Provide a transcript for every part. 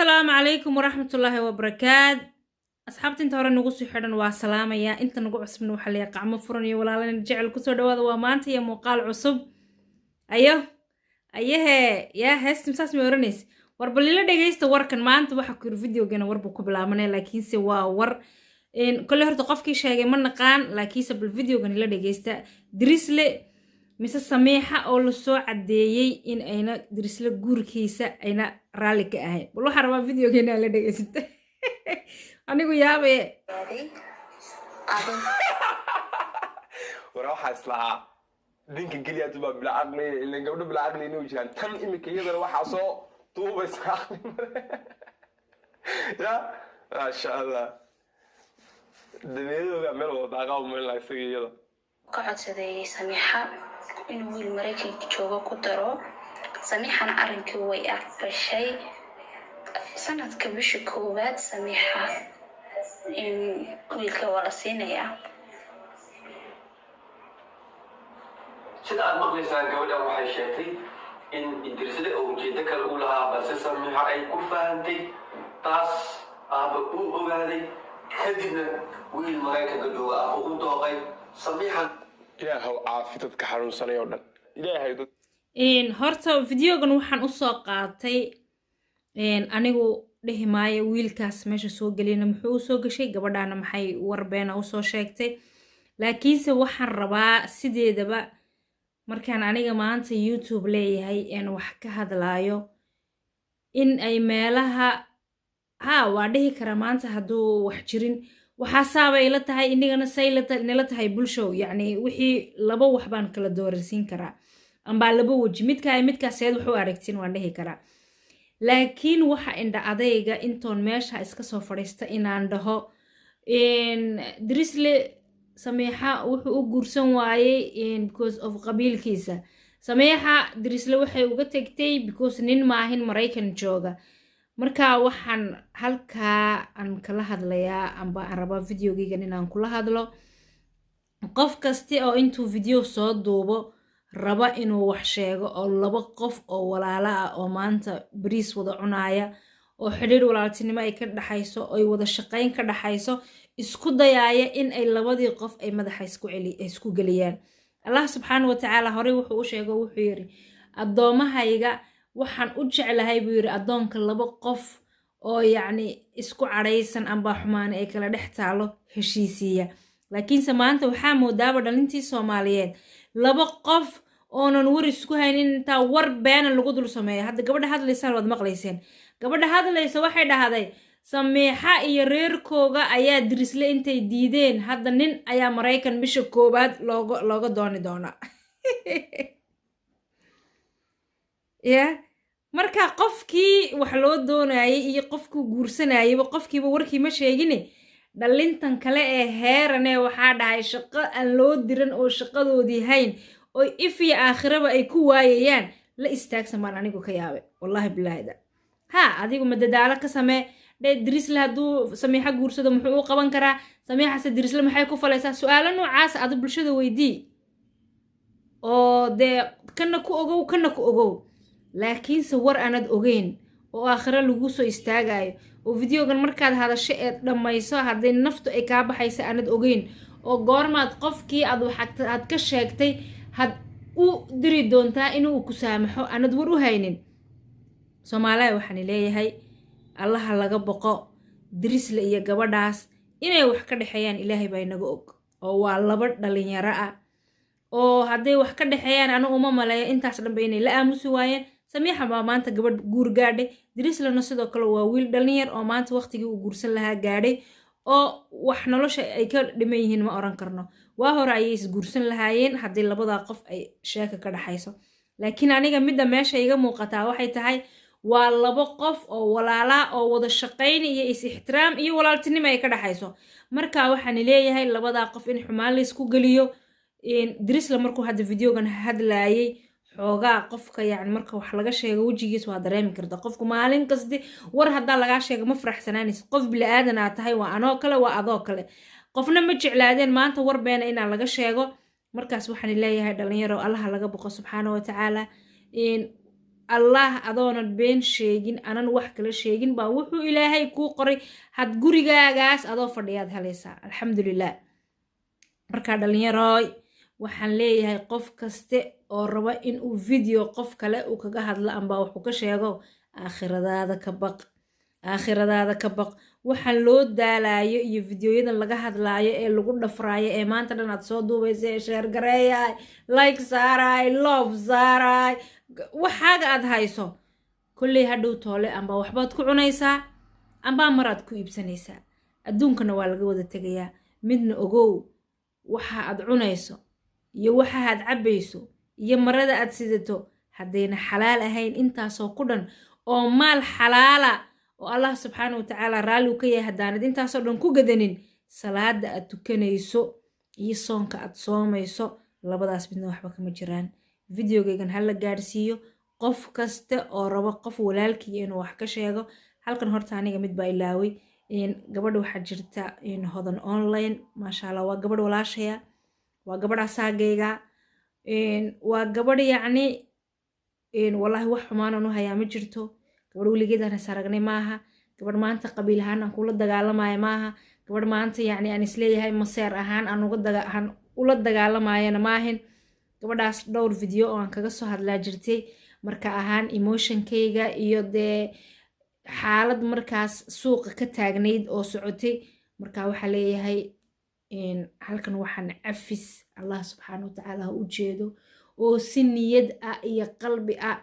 السلام عليكم ورحمة الله وبركاته. أصحابتي انت هورا نغو سيحرن واسلام يا انت نغو عصبن وحاليا قعمو فرني ولا لنا نجعل كسو دواد ومانتا يا موقال عصب أيوه يا هست مساس ميورنيس وربليلا ديجيستا وركن مانتا waxa ku video gana warbu ku bilaabnay laakiin se waa war in kulli horta qofkii sheegay ma naqaan laakiin se bil video gana la dhageysta Drisle mise Samiixa oo la soo cadeeyay in ayna Drisle guurkiisa ayna raali ka ahayn bal waxa rabaa video gana la dhageysta anigu yaabay وراح أصلها دينك كليا تبى بالعقل اللي قبل بالعقل إنه جان تم إمك يقدر واحد عصا طوبة ساخن يا ما شاء الله دنيا يعملوا دعاء من لا يصير يلا قعدت سدي سميحة إنه المريكي جوجا كترو سميحة أنا أرنك ويا فشيء سنة كبش كوبات سميحة إن ويلك ولا سنة sida aad maqlaysaan gabadha waxay sheegtay in Idrisle oo ujeedada kale u lahaa balse Samiixa ay ku fahamtay taas aaba uu ogaaday kadibna wiil Mareykanka jooga ah uu dooqay Samiixa ilaahay caafidadka xanuunsanay oo dhan ilaahay dad in horta videogan waxaan u soo qaatay anigu dhehmaayo wiilkaas meesha soo galina muxuu soo gashay gabadhaana maxay warbeena u soo sheegtay laakiinse waxaan rabaa sideedaba markaan aniga maanta YouTube leeyahay in wax ka hadlaayo in ay meelaha waa dhihi kara maanta haduu wax jirin waxa saabay la tahay inagana saylata tahay bulsho yani wixii laba wax baan kala dooraysiin karaa amba laba waji midka seed wuxuu aragtin waan dhihi karaa laakiin waxa indha adayga intoon meesha iska soo fadhiista inaan dhaho in Drisle Samiixa wuxuu u guursan waayay because of qabiilkiisa Samiixa Drisle waxay uga tagtay because nin maahin Mareykan jooga marka waxaan halka aan kala hadlayaa amba aan rabaa videogaygan inaan kula hadlo qof kasta oo intuu video soo duubo raba inuu wax sheego oo laba qof oo walaala ah oo maanta bariis wada cunaaya oo xiriir walaaltinimo ay ka dhaxayso oo ay wada shaqayn ka dhaxayso isku dayaaya in ay labadii qof ay madaxa isku galiyaan Allah subhanahu wa ta'ala hore wuxuu u sheegay wuxuu yiri adoomahayga waxaan u jeclahay buu yiri adoonka laba qof oo yaani isku cadaysan amba xumaan ay kala dhex taalo heshiisiya laakiin maanta waxaa moodaaba dhalintii Soomaaliyeed laba qof oonan war isku haynin inta war been lagu dul sameeyo hadda gabadha hadlaysan wad maqlayseen gabadha hadlaysa waxay dhahday Samiixa iyo reerkooga ayaa Drisle intay diideen hadda nin ayaa Mareykan bisha koobaad looga dooni doona marka qofkii wax loo doonayay iyo qofkii guursanayay qofkiiba warkii ma sheegin dhalintan kale ee heerane waxa dhahay shaqo aan loo diran oo shaqadoodii hayn oo ifiya aakhiraba ay ku waayayaan la istaagsan baan anigu ka yaabay wallahi billahi adigu ma dadaalo ka samee Drisle haduu Samiixa guursado muxuu u qaban karaa Samiixa Drisle maxay ku falaysaa su'aalo noocaas aad bulshada weydii oo de kana ku ogow laakiin war aanad ogeyn oo aakhira lagu soo istaagayo oo videogan markaad hadasho ee dhamayso haday naftu ay ka baxaysa aanad ogeyn oo goormaad qofkii aad ka sheegtay had u diri doontaa inuu ku saamaxo aanad war u haynin Soomaaliya waxaan leeyahay Allah laga boqo Drisle iyo gabadhaas inay wax ka dhaxayaan Ilaahay baa inaga og oo waa laba dhalinyaro ah oo haday wax ka dhaxayaan anu uma maleeyo intaas dhanba inay la aamusi waayeen Samiixa baa maanta gabadh guur gaadhay Drislena sidoo kale waa wiil dhalinyar oo maanta waqtigii uu guursan lahaa gaadhay oo wax nolosha ay ka dhiman yihiin ma oran karno waa hore ay is guursan lahaayeen hadii labada qof ay sheeka ka dhaxayso laakiin aniga midda meesha iga muuqata waxay tahay waa laba qof oo walaala oo wada shaqayn iyo is ixtiraam iyo walaaltinimo ay ka dhaxayso marka waxaan leeyahay labada qof in xumaan la isku galiyo in Drisle markuu hadda videogan hadlaayay xoogaa qofka yaani marka wax laga sheego wajigiisa waa dareemi karta qofku maalin kasta war hadda laga sheego ma faraxsanaanaysid qof bil aadan aad tahay waa anoo kale waa adoo kale qofna ma jeclaadeen maanta war been in laga sheego markaas waxaan leeyahay dhalinyaro Allah laga boqo subhanahu wa ta'ala in allah adoonan been sheegin anan wax kala sheegin baa wuxuu ilaahay kuu qoray had gurigaagaas adoo fadhiyaad helaysaa alxamdulilah markaa dhalinyaroy waxaan leeyahay qof kaste oo raba inuu video qof kale uu kaga hadlo amba wuxuu ka sheego aakhiradaada ka baq waxaan loo daalayo iyo videoyadan laga hadlaayo ee lagu dhafraayo ee maanta dhan aad soo duubaysa ee sheer gareeyay like saaray love saaray waxaaga aad hayso kolley hadhow toole amba waxbaad ku cunaysaa amba maraad ku iibsanaysaa adduunkana waa laga wada tegayaa midna ogow waxa aad cunayso iyo waxa aad cabbayso iyo marada aad sidato haddayna xalaal ahayn intaasoo ku dhan oo maal xalaala oo allah subxaana wa tacaala raalli u ka yahay haddaanad intaasoo dhan ku gadanin salaada aad tukanayso iyo soonka aad soomayso labadaas midna waxba kama jiraan videogaygan hala gaadhsiiyo qof kasta oo rabo qof walaalkiiya inuu wax ka sheego halkan horta aniga mid baa ilaaway gabadha waxaa jirta hodan online maasha allah waa gabadh walaashaya waa gabadh asaagayga waa gabadh yacni wallaahi wax xumaanan u hayaa ma jirto gabadh weligeedaan is aragnay maaha gabadh maanta qabiil ahaan aan kula dagaalamaya maaha gabadh maanta yacni aan isleeyahay maseer ahaan aan ula dagaalamayana maahin gabadhaas dhowr video oo aan kaga soo hadlaa jirtay marka ahaan emotionkayga iyo dee xaalad markaas suuqa ka taagnayd oo socotay marka waxaa leeyahay halkan waxaan cafis allah subxaana wa tacaala ha u jeedo oo si niyad ah iyo qalbi ah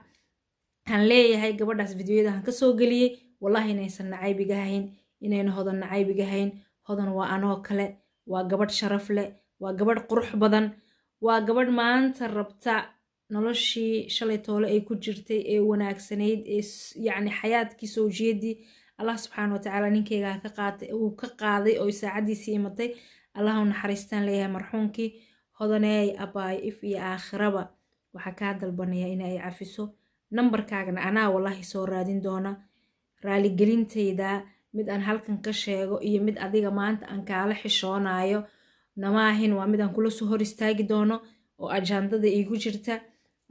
aan leeyahay gabadhaas videoyada aan kasoo geliyey wallahi inaysan nacaybigahayn inayna hodan nacaybigahayn hodan waa anoo kale waa gabadh sharaf leh waa gabadh qurux badan waa gabadh maanta rabta noloshii shalay toole ay ku jirtay ee wanaagsanayd ee yacni xayaadkii sawjiyadii allah subxaana wa tacaala ninkeygaa uu ka qaaday oo saacadiisii imatay allah u naxariistaan leeyahay marxuumkii hodaneey abaay if iyo aakhiraba waxaa kaa dalbanaya in ay cafiso nambarkaagana anaa wallahi soo raadin doona raaligelintayda mid aan halkan ka sheego iyo mid adiga maanta aan kaala xishoonayo namaahin waa mid aan kula soo hor istaagi doono oo ajaandada iigu jirta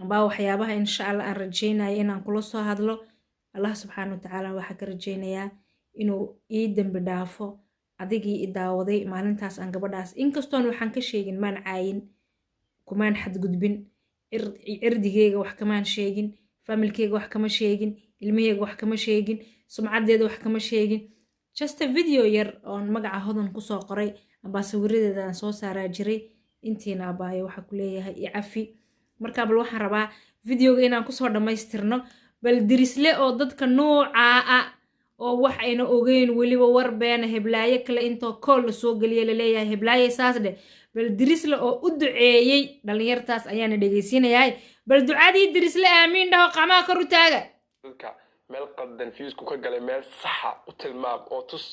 ambaa waxyaabaha insha allah aan rajaynayo inaan kula soo hadlo allah subxaana wa tacaala waxaa ka rajaynayaa inuu ii dembi dhaafo adigii i daawaday maalintaas aan gabadhaas inkastoon waxaan ka sheegin maan caayin kumaan xadgudbin cirdigeyga wax kamaan sheegin familkeyga wax kama sheegin ilmaheyga wax kama sheegin sumcadeeda wax kama sheegin just a video yar oon magaca hodan kusoo qoray ambaa sawiradeeda aan soo saaraa jiray intiina abaayo waxaa ku leeyahay i cafi markaa bal waxaan rabaa videoga inaan kusoo dhammaystirno bal dirisle oo dadka noocaa ah oo wax ayna ogeyn weliba war beena heblaayo kale intoo kool la soo geliya laleeyahay heblaaye saas dheh bal dirisle oo u duceeyey dhalinyartaas ayaana dhegaysiinayaa bal ducadii dirisle aamiin dhaho qamaha kor u taaga dadka meel qaldan fiisku ka galay meel saxa u tilmaam oo tus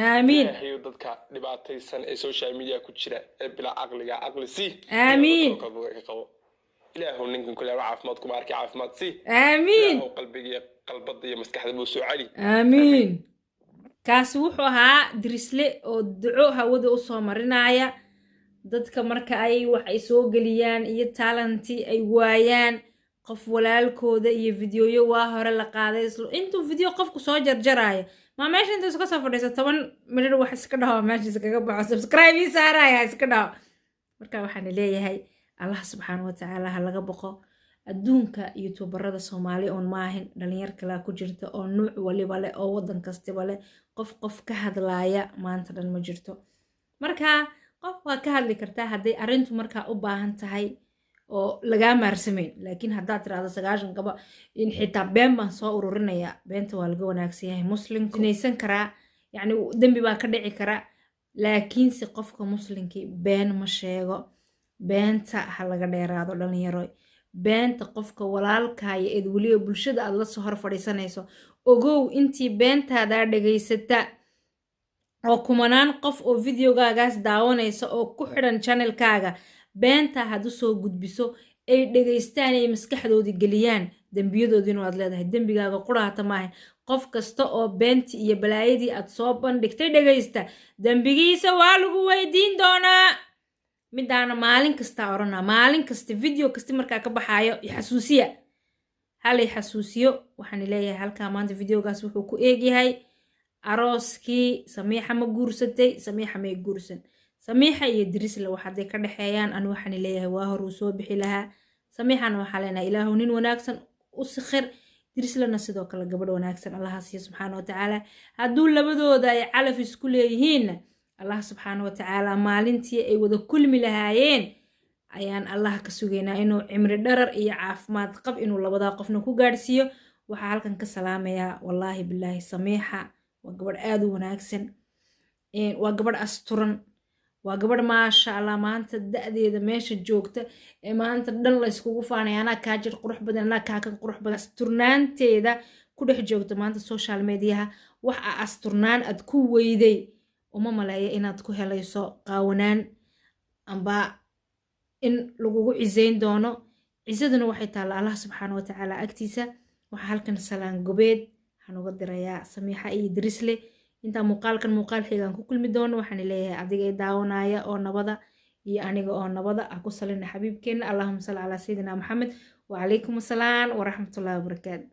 aamiin ilahayo dadka dhibaataysan ee social media ku jira ee bilaa caqliga caqli sii aamiin ilaahu ninkan kule caafimaad kuma arkay caafimaad sii aamiin ilaahu qalbiga qalbada iyo maskaxda buu soo cali aamiin kaasi wuxuu ahaa dirisle oo duco hawada u soo marinaya dadka marka ay wax ay soo geliyaan iyo talanti ay waayaan qof walaalkooda iyo videoyo waa hore la qaaday intuu video qofku soo jarjaraayo ma meesha inta iska soo fadhiiso 10 minir wax iska dhaho meesha iskaga baxo subscribe ii saaraya iska dhaho marka waxaan leeyahay allah subxaana wa tacaala ha laga boqo adduunka youtuberada soomaali oon maahin dhalinyar kalaa ku jirta oo nuuc waliba leh oo wadan kastiba leh qof ka hadlaaya maanta dhan ma jirto marka qof waa ka hadli kartaa hadday arrintu markaa u baahan tahay oo lagaa maarsamayn laakiin haddaad tiraahdo 90 gaba in xitaa been baan soo ururinaya beenta waa laga wanaagsan yahay muslimku inaysan karaa yacni dembi baa ka dhici kara laakiinse qofka muslimkii been ma sheego beenta ha laga dheeraado dhalinyaro beenta qofka walaalkaayo eed weliba bulshada aad la soo hor fadhiisanayso ogow intii beentaadaa dhegaysata oo kumanaan qof oo videogaagaas daawanaysa oo ku xidhan channelkaaga beentaa had u soo gudbiso ay dhegaystaan ay maskaxdoodii geliyaan dembiyadoodiinu aad leedahay dembigaaga quraata maahan qof kasta oo beentii iyo balaayadii aad soo bandhigtay dhegaysta dembigiisa waa lagu weydiin doonaa midaana maalin kasta oranaa maalin kasta video kasta markaa ka baxaayo xasuusiya halay xasuusiyo waxaan leeyahay halkaa maanta videogaas wuxuu ku eegyahay arooskii samiixa ma guursatay samiixa may guursan samiixa iyo dirisle wax hadday ka dhexeeyaan ani waxaan leeyahay waa hor uu soo bixi lahaa samiixana waxaa leenahay ilaahu nin wanaagsan u sikhir dirislena sidoo kale gabadh wanaagsan allah siiyo subxaana watacaala hadduu labadooda ay calaf isku leeyihiinna allah subxaana watacaala maalintii ay wada kulmi lahaayeen ayaan allah ka sugaynaa inuu cimri dharar iyo caafimaad qab inuu labadaa qofna ku gaadhsiiyo waxaa halkan ka salaamayaa wallaahi bilaahi samiixa waa gabadh aad u wanaagsan waa gabadh asturan waa gabadh maasha allah maanta da'deeda meesha joogta ee maanta dhan la iskugu faanay anaa kaa jir qurux badan anaa kaa kan qurux badan asturnaanteeda ku dhex joogta maanta social mediaha wax a asturnaan aad ku weyday uma maleeya inaad ku helayso qaawanaan amba in lagugu cisayn doono cisaduna waxay taalla allah subxaana watacaala agtiisa waxaa halkan salaan gobeed waxaan uga dirayaa samiixa iyo dirisle intaa muuqaalkan muuqaal xigaan ku kulmi doono waxaan leeyahay adiga daawanaya oo nabada iyo aniga oo nabada ah ku salina xabiibkeena allahumma salli ala sayidina maxamed wa calaykum assalaam wa rahmatullahi wa barakaatu